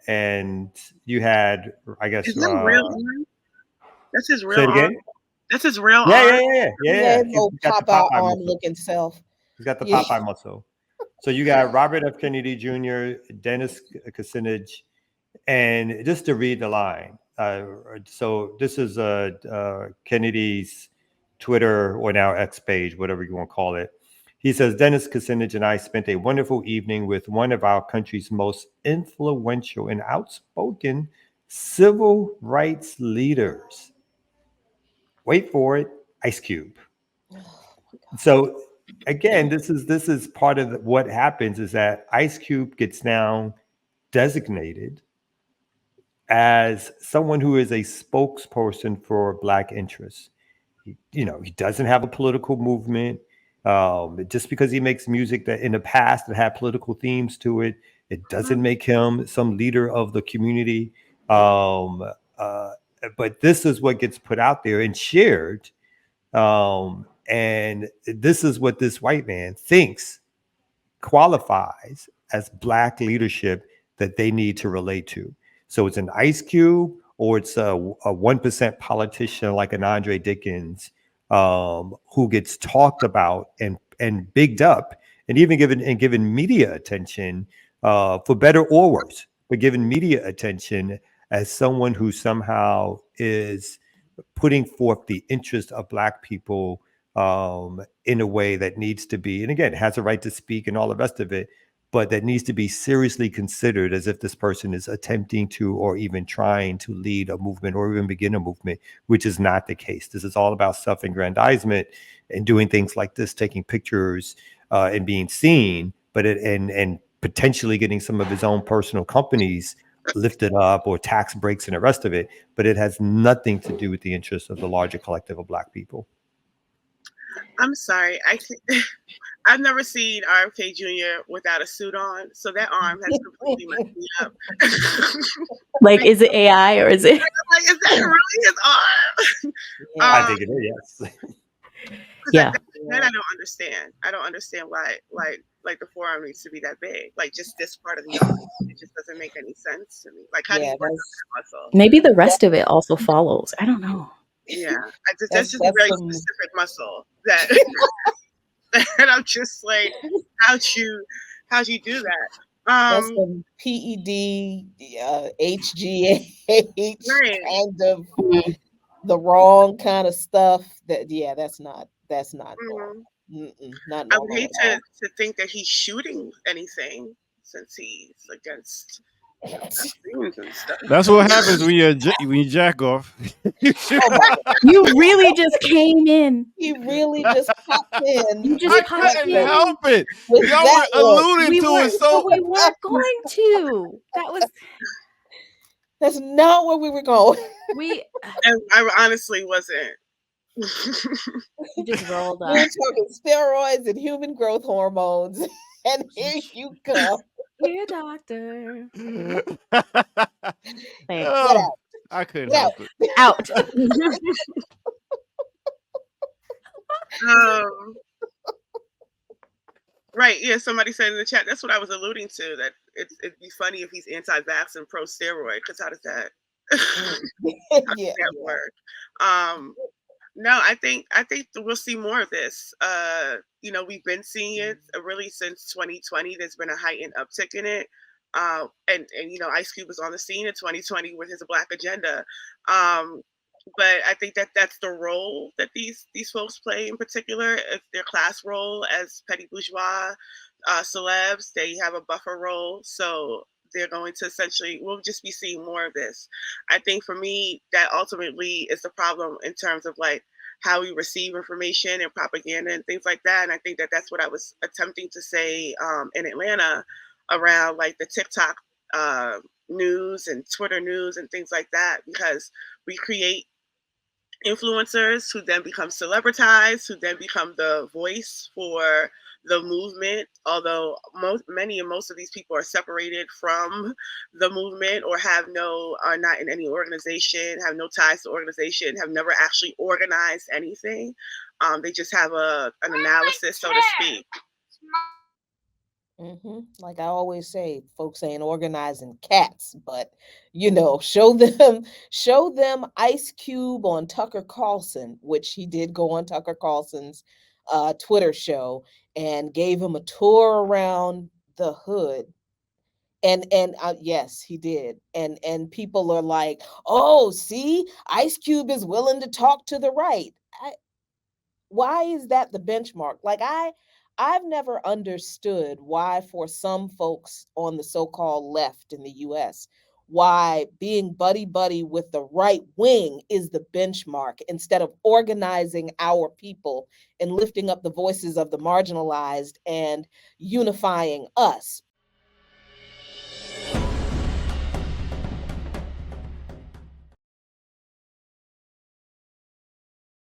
and you had, I Is guess, that real arm? That's his real say it arm. again. That's his real Yeah, arm. yeah, yeah, yeah, yeah, Yeah, yeah. his He's old got the Popeye Popeye arm muscle. looking self. He's got the Yeah. Popeye muscle. So you got Robert F. Kennedy Jr., Dennis Kucinich, and just to read the line. So this is Kennedy's Twitter or now X page, whatever you want to call it. He says, Dennis Kucinich and I spent a wonderful evening with one of our country's most influential and outspoken civil rights leaders. Wait for it, Ice Cube. So again, this is part of what happens is that Ice Cube gets now designated as someone who is a spokesperson for Black interests. He doesn't have a political movement. Just because he makes music that in the past that had political themes to it, it doesn't make him some leader of the community. Um, uh, but this is what gets put out there and shared. And this is what this white man thinks qualifies as Black leadership that they need to relate to. So it's an Ice Cube or it's a 1% politician like an Andre Dickens, who gets talked about and bigged up and even given media attention, for better or worse, but given media attention as someone who somehow is putting forth the interest of Black people, in a way that needs to be, and again, has a right to speak and all the rest of it, but that needs to be seriously considered as if this person is attempting to or even trying to lead a movement or even begin a movement, which is not the case. This is all about self-aggrandizement and doing things like this, taking pictures, and being seen, but and potentially getting some of his own personal companies lifted up or tax breaks and the rest of it, but it has nothing to do with the interests of the larger collective of Black people. I'm sorry. I've never seen RFK Jr. without a suit on, so that arm has completely messed me up. Like, is it AI or is it? Like, is that really his arm? I think it is, yes. Yeah. That I don't understand. I don't understand why, like the forearm needs to be that big. Like just this part of the arm, it just doesn't make any sense to me. Like how do you work on that muscle? Maybe the rest of it also follows. I don't know. Yeah, that's just a very specific muscle that and I'm just like, how'd you do that? That's some PED, HGH Right. kind of the wrong kind of stuff. That's not normal. Not I normal would hate at all. to think that he's shooting anything since he's against vaccines and stuff. That's what happens when you jack off. You really just came in. He really just popped in. You just popped couldn't in. help it. With Y'all that were one. alluding to it, so we weren't going to. That was. That's not where we were going. And I honestly wasn't. You just rolled up. We're talking steroids and human growth hormones, and here you go. Dear doctor. Thanks. Oh, I couldn't help it. Out. Right, yeah, somebody said in the chat, that's what I was alluding to, that it'd be funny if he's anti-vax and pro-steroid, because how does that, that work? No, I think we'll see more of this. We've been seeing it really since 2020. There's been a heightened uptick in it. And Ice Cube was on the scene in 2020 with his Black agenda. But I think that's the role that these folks play in particular. If their class role as petty bourgeois celebs, they have a buffer role. So they're going to we'll just be seeing more of this. I think for me, that ultimately is the problem in terms of like how we receive information and propaganda and things like that. And I think that's what I was attempting to say in Atlanta around like the TikTok news and Twitter news and things like that, because we create influencers who then become celebritized, who then become the voice for the movement, although most of these people are separated from the movement or are not in any organization, have no ties to organization, have never actually organized anything. They just have an analysis, so to speak. Like I always say, folks ain't organizing cats, but show them Ice Cube on Tucker Carlson, which he did go on Tucker Carlson's Twitter show and gave him a tour around the hood. And yes, he did. And people are like, oh, see, Ice Cube is willing to talk to the right. Why is that the benchmark? Like I've never understood why for some folks on the so-called left in the US, why being buddy buddy with the right wing is the benchmark instead of organizing our people and lifting up the voices of the marginalized and unifying us.